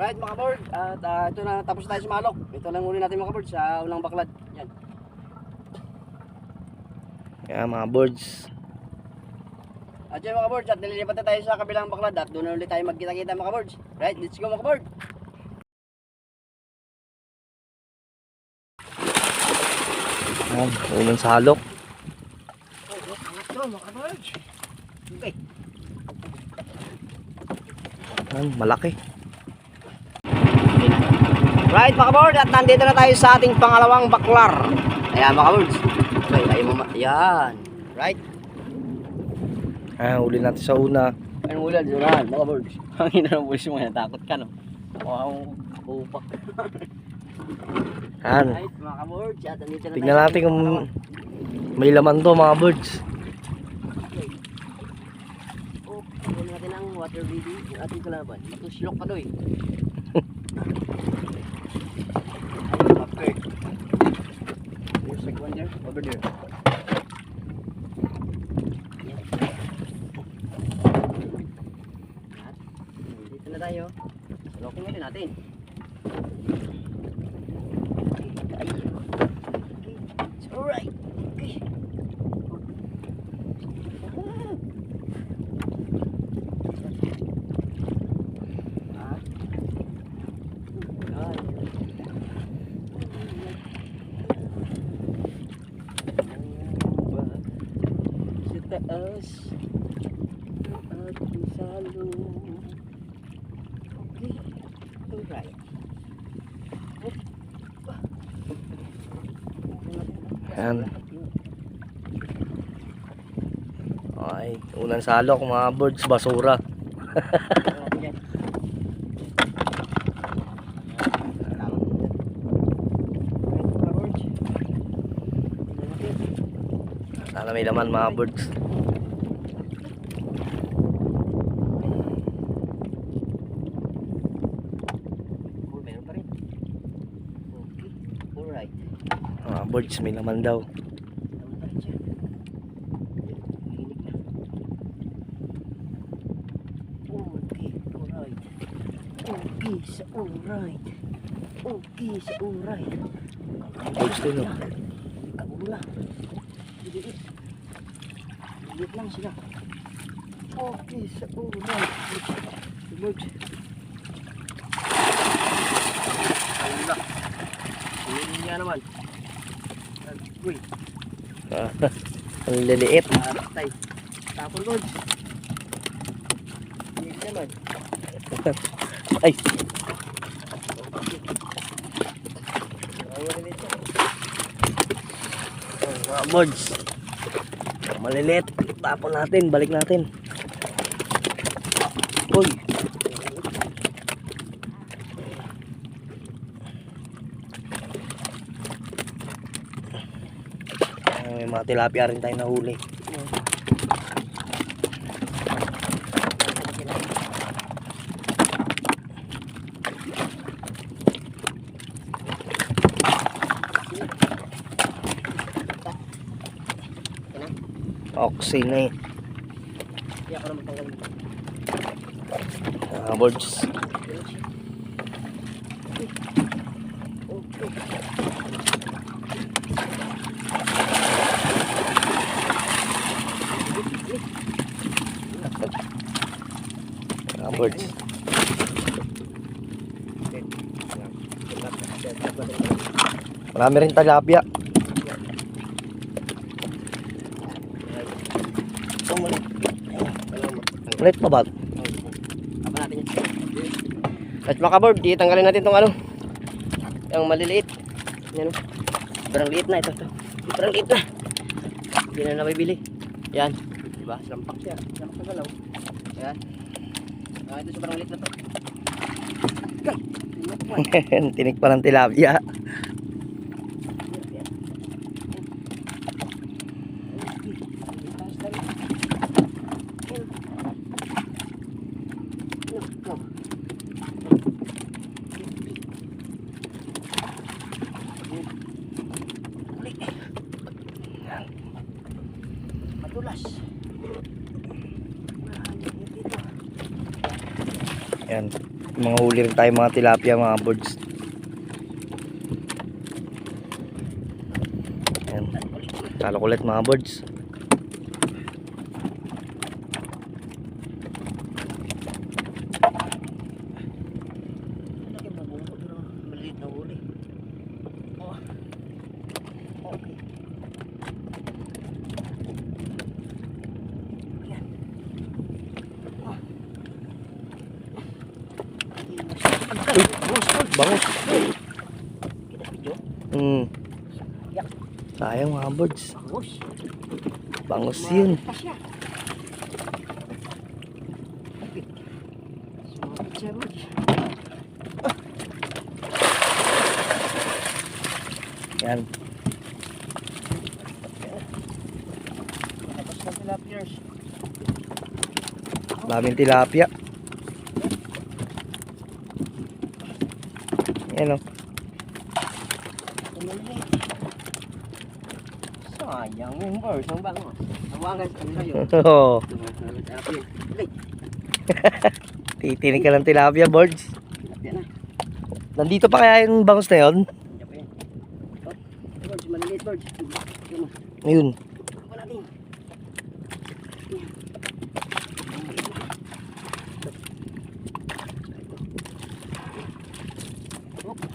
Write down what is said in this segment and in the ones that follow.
Right mga board, at ito na, tapos tayo sa malok. Ito lang uli natin mga board sa unang baklad. Yan. Yan mga birds. At yan mga boards, at nililipat na tayo sa kabilang baklad at doon na ulit tayo magkita-kita mga boards. Right, let's go mga board. Yan, unang salok. Let's go mga boards. Okay. Yan, malaki. Right mga board, at nandito na tayo sa ating pangalawang baklar. Ayan mga boards. Okay, tayo yan. Right. Yan, uli natin sa una. Ayun ulan, ulan mga boards. Hangin na ng bulis mo yan, takot ka no. Wow, upak. Yan. Right mga boards, at nandito na Tignan tayo sa natin kung pangalawang. may laman to mga birds. Okay. Oh, kunin natin ang water baby, yung ating kalaban. Matuslok pa doy. There's like one there, over there. Dito na tayo. Lokin natin natin. It's alright. Okay. Taas at salo. Okay, alright. Yan. Ay, unang salok mga birds, basura. Sana may laman mga birds. Meron pa rin. Okay, alright. Mga birds, may laman daw. Meron pa rin siya. Hilig na. Okay, alright. Okay, sa alright. Okay, sa alright. Birds din no. Kabula. Lilit. Lilit lang sila. Okay, sa alright. Si birds. Kabula. Lilit niya naman. Uy. Ang liliit. Tay. Tapon birds. Lilit naman. Ay, mga birds. Maliliit. Tapon natin, balik natin. Uy. May mga tilapia rin tayo nahuli. Oxy na eh. Hindi ako na magtanggal mo. Birds. Birds. Marami rin tilapia. Ulit pa ba? Apa natin yan. At mga board, ditanggalin natin itong ano. Yung maliliit. Yan o. Sobrang liit na ito. Sobrang liit na. Hindi na nabibili. Yan. Diba? Sampak siya. Sampak sa galaw. Yan. Ito sobrang liit na to. Tinik pa ng tilapia. Madulas. Yan. Mga huli rin tayo mga tilapia mga birds. Ayan. Talo ulit mga birds. Laki mabungko pero maliit na huli. Oh. Okay. Ayan. Oh. Bangus. Kita video. Yak. Sayang mga birds. Bangus. Bangus yun. Pa siya. Okay. Sumapit siya, birds. Yan. Tapos na tilapias. Daming tilapia. Yan o. Sayang yung birds. Ang bangus. Ang bangus. Ang layo. Oo. Okay. Titinig ka ng tilapia birds. Tilapia na. Nandito pa kaya yung bangus na yun? Diyan pa yan. Oh, birds. Maliliit birds. Tingnan mo. Ayun. Ako natin.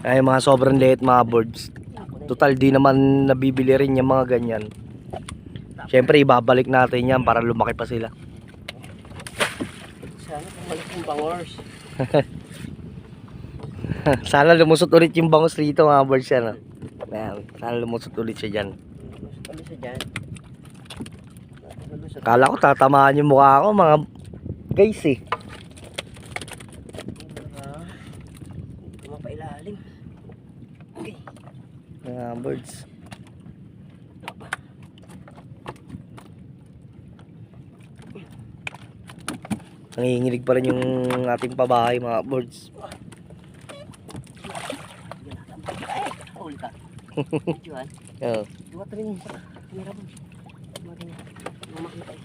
Ay mga sobrang liit mga birds. Total di naman nabibili rin yung mga ganyan. Siyempre ibabalik natin yan para lumaki pa sila. Sana pumalik yung bangors. Sana lumusot ulit yung bangus rito mga birds yan. Ayan, sana lumusot ulit siya dyan. Ano siya dyan? Kala ko tatamaan yung mukha ko mga guys eh. Hindi mapailalim. Okay. Mga birds. Nanginginig pa rin yung ating pabahay mga birds. Huli ka. Juan. Oo. Duwat rin sa kamera mo. Maring mamakita eh.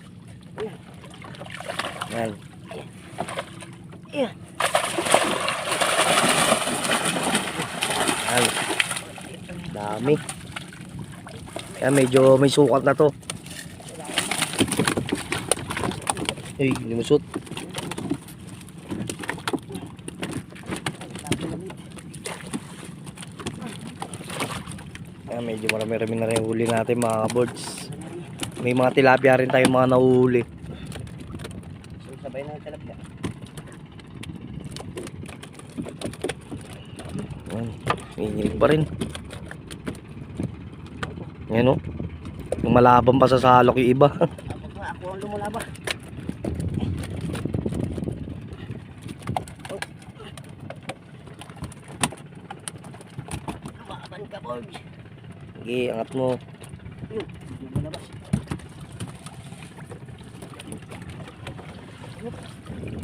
Ayan. Yan. Ayan. Yan. Dami. Kaya medyo may sukat na to. Ay, lumusot. Kaya medyo marami-rami na rin huli natin mga birds. May mga tilapia rin tayong mga nahuhuli. So, sabay na talapya. Yan. Nanginginig pa rin. Yan o. Yung malabang pa sa salok yung iba. Ako ang lumulaba. Lumaban ka, Borge. Sige, angat mo. Yun, hindi mo labas.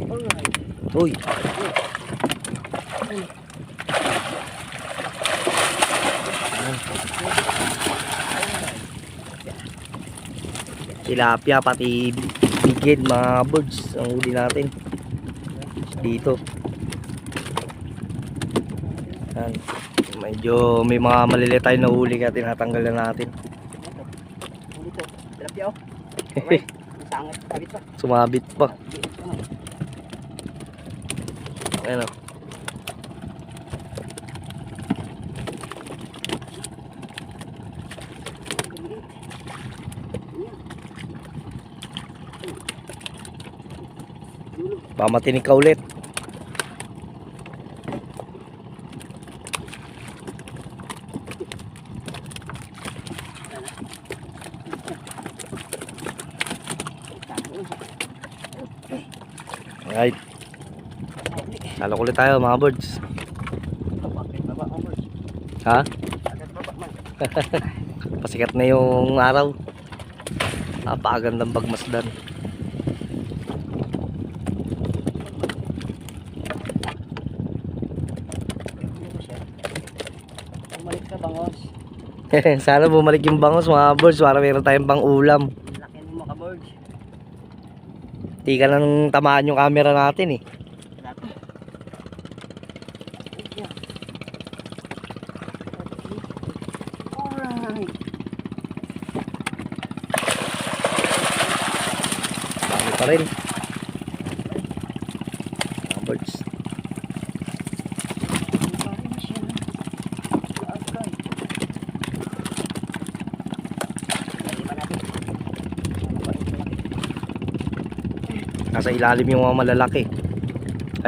Alright. Uy. Tilapia pati bigid mga birds ang huli natin dito. Yan. Medyo may mga maliliit tayo na huli kaya tinatanggal na natin. Huli to. Tilapia oh. Alright. Sangat. Sabit pa. Sumabit pa. Ayan o. Pamatinig ka ulit. Alright. Talo ulit tayo mga birds. Ha? Pasikat na yung araw. Napakagandang pagmasdan. Bumalik ka, bangos. Sana bumalik yung bangus mga birds para meron tayong pang ulam. Laki mo ka, Borge. Di ka nang tamaan yung camera natin eh. pa rin. Mga birds. Nasa ilalim yung mga malalaki.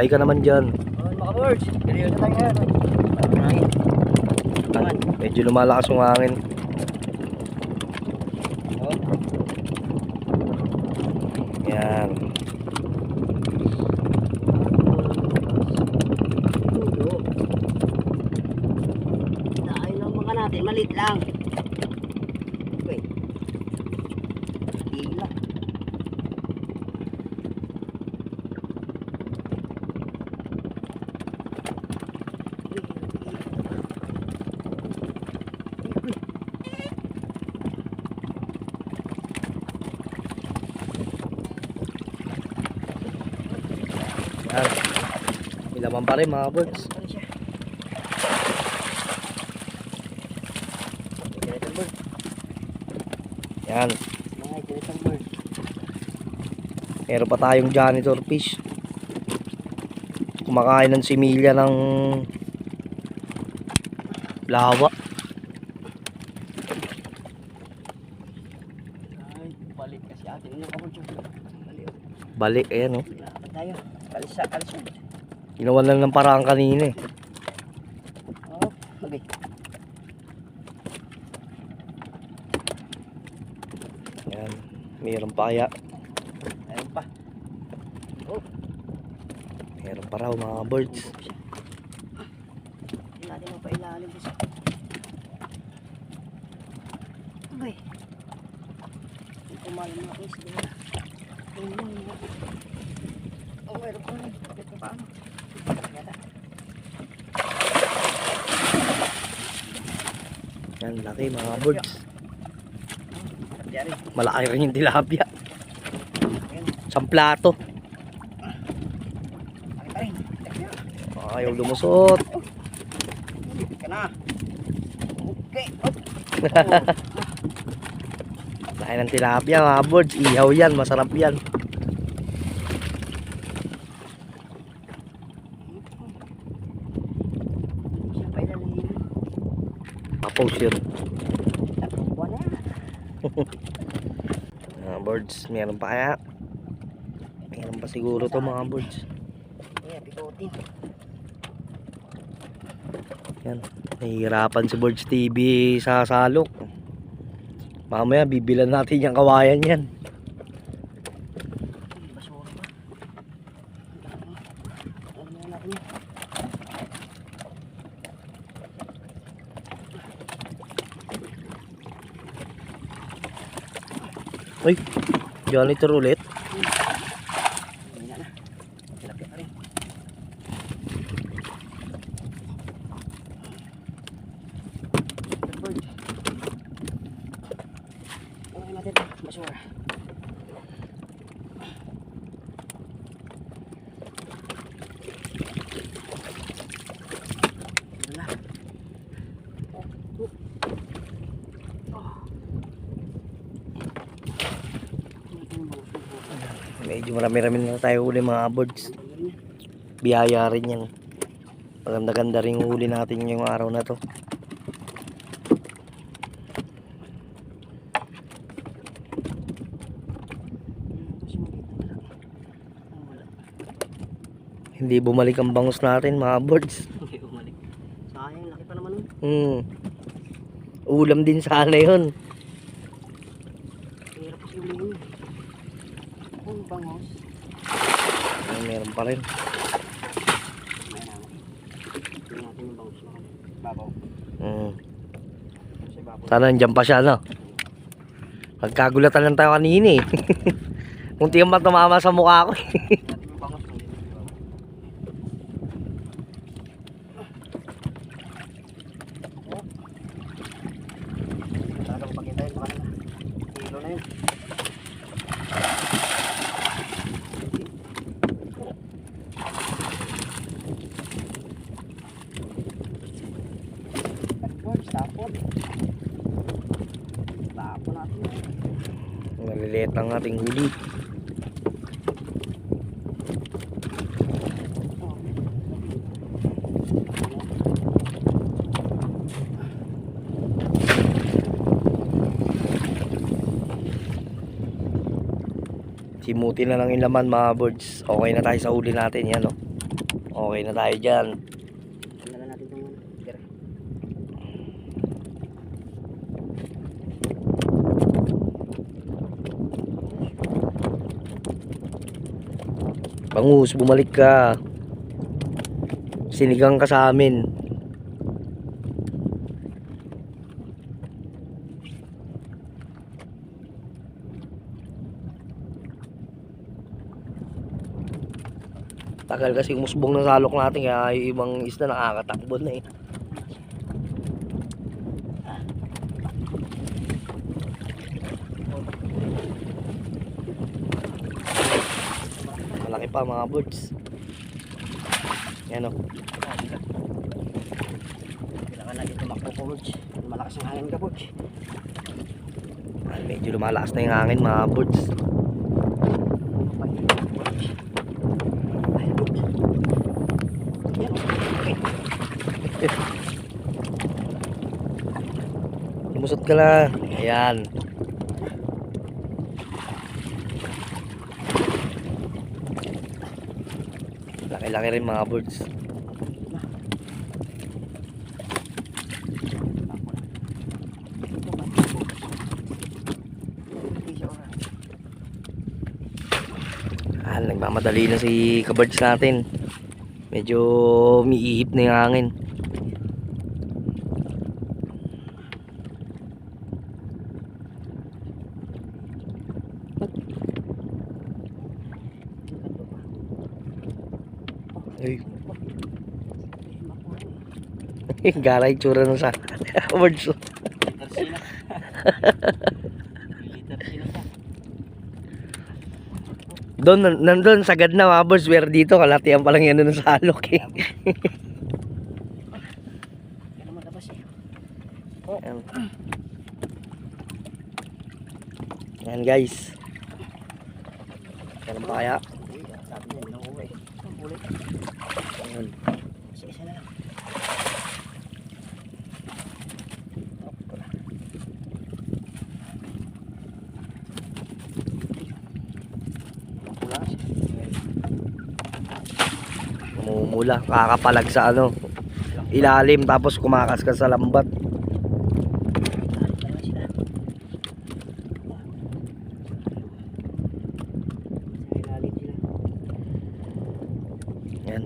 Ay ka naman dyan. Mga birds, kaya na tayo ngayon. Medyo lumalakas yung hangin. Yan. Dahil lang mga natin, malit lang. Okay. Hila. Yan. May laman pa rin mga birds. Yan. Mga genital bird. Meron pa tayong janitor fish. Kumakain ng similya ng lawa. Ay, balik kasi atin. Ano ka birds? Balik. Balik, ayan oh. Dapat tayo. Kalisa, kalisa. Ginawan lang ng paraan kanina eh. Oh, okay. Yan. Meron pa kaya. Ayun pa. Oh, Meron pa raw mga birds. hindi natin mapailalim kasi. Okay. Hindi kumain mga kiss. Oh, meron pa rin. Bakit pa paano? Yata. Yan, laki mga birds. Yari. Malaki rin yung tilapia. Ayan. Isang plato. Laki pa rin. Ayaw lumusot. Lipit ka na. Okay. Oh. Laki ng tilapia mga birds. Ihaw yan, masarap yan. Siya pa ilalim. Papost yun. Tatlong buwan na. Mga birds, meron pa kaya? Meron pa siguro to mga birds. Ayan, pitutin. Yan. Nahihirapan si Birds TV sa salok. Mamaya bibilan natin yung kawayan yan. Basura pa. Ano na natin yan? Uy, janitor ulit. Hindi na. Tilapia pa rin. Bird. Okay natin ito. Basura. Ito na. Medyo marami-rami na tayo huli mga birds. Biyaya rin yan. Maganda-ganda rin huli natin yung araw na to. Hindi bumalik ang bangus natin mga birds. Hindi umalik. Sayang, laki pa naman nun. Ulam din sana yun. Hirap kasi ulihin yun. Ang bangos. Meron pa rin. May naman. Tingnan natin yung bangos na babaw. Kasi babaw. Sana andyan pa siya, no? Magkagulatan lang tayo kanina eh. Munti yung tumama sa mukha ko. Natin yung bangos na dito. Talagang pagkintayin. Baka na. Kilo na yun. Tapon. Tapon natin. Maliliit ang ating huli. Simuti na lang yung laman mga birds. Okay na tayo sa huli natin yan, no? Okay na tayo dyan. Tanggalan natin itong tira. Bangus, bumalik ka. Sinigang ka sa amin. Tagal kasi umusbong ng salok natin kaya yung ibang isda nakakatakbo na eh. Malaki pa mga birds. Yan o. Kailangan natin tumakbo po, Burge. Malakas ang hangin ka, Burge. Medyo lumalakas na yung hangin mga birds. Lumusot ka na. Ayan. Laki-laki rin mga birds. Nagmamadali na si kabirds natin. Medyo umiihip na yung hangin. Ay. Gara yung tsura na sa birds. Doon, nandun, sagad na mga birds. Pero dito, kalatihan pa lang yan doon sa alok eh. Ayan. Ayan guys. Yan ba kaya? Sabi niya, hindi na uwi. Ayan. Isa na lang. Namumula, kakapalag sa ano, ilalim tapos kumakaskas sa lambat. Yan.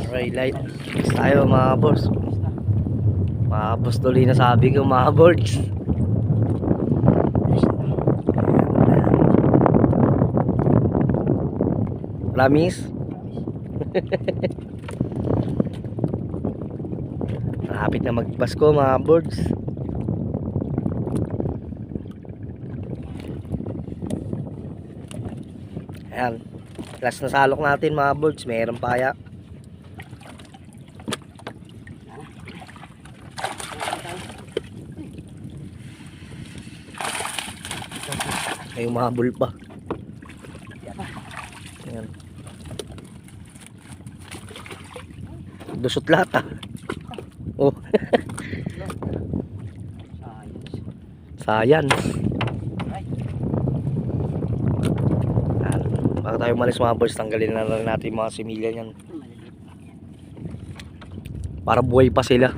Alright, light. Tayo mga boss. Mga boss tuloy na sabi ko mga birds. Promise? Malapit na magpasko mga birds. Ayan. Last na salok natin mga birds. Mayroon pa kaya. May umahabol pa. Ayan. Dusot lahat ah. Oh. Sayang. Bago tayo umalis mga boys, tanggalin na lang natin yung mga similya niyan. Para buhay pa sila.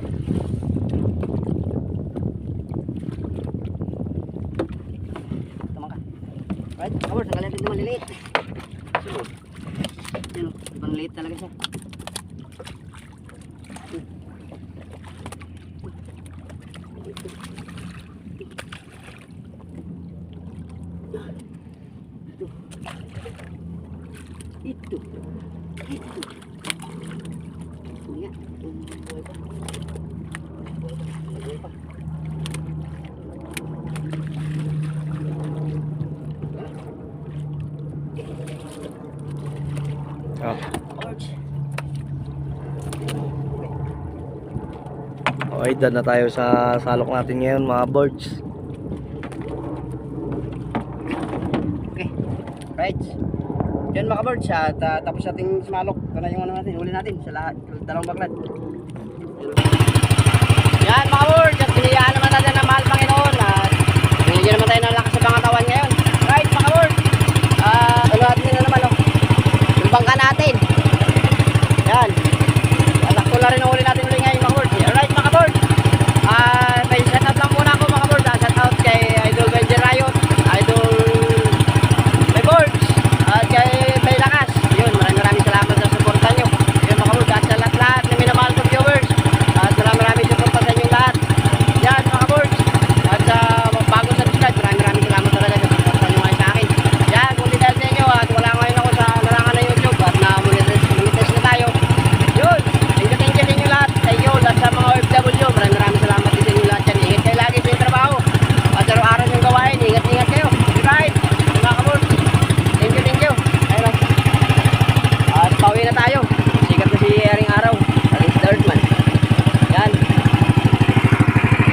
Right, kabor, tanggalin natin ito maliliit. Yun, ibang liit talaga siya. Ito. Okay, done na tayo sa salok natin ngayon mga birds. Okay. Right. Yun mga birds, at tapos natin sumalok. Ito na yung ano natin, huli natin sa lahat. Dalawang baklad. Yan mga birds, at biniyaan naman natin ng mahal Panginoon. At binigyan naman tayo ng lakas sa pangatawan ngayon. Right mga birds. Ano natin na naman oh. Yung bangka natin. Yan. Sakto na rin ang huli natin ngayon mga birds. Alright mga birds. May shoutout lang muna ako mga birds. Shoutout kay Idol Benji Riot, Idol May Birds, at kay May Lakas. Yun, maraming salamat sa suporta nyo. Yun mga birds, at sa lahat na minamahal kong viewers. At maraming suporta sa inyo lahat. Yan mga birds. At sa bago subscribe, maraming salamat talaga sa suporta nyo ngayon sa akin. Yan, kung di dahil sa inyo at wala ngayon ako sa larangan ng YouTube at na-monetize na tayo. Yun, thank you sa inyo lahat. Sa inyo, lahat sa mga OFW, maraming salamat din sa inyo lahat yan. Ingat kayo lagi sa yung trabaho. At araw-araw yung gawain, ingat kayo. Right, mga kabord. Thank you. Ayun lang. At pauwi na tayo. Sikat na si Haring Araw. Haring Startman. Yan.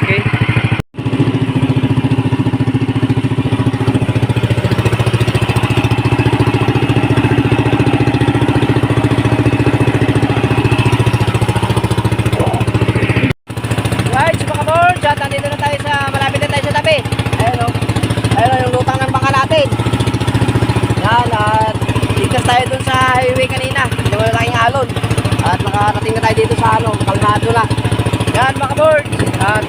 Okay. Right, mga kabord. At nandito na tayo sa, malapit na tayo sa tabi. Ayun o. Ayun yung lutang ng baka natin. Yan, at likas tayo dun sa highway kanina. Hindi mo na tayong alon. At nakarating na tayo dito sa ano, kalmado na. Yan mga kabord. At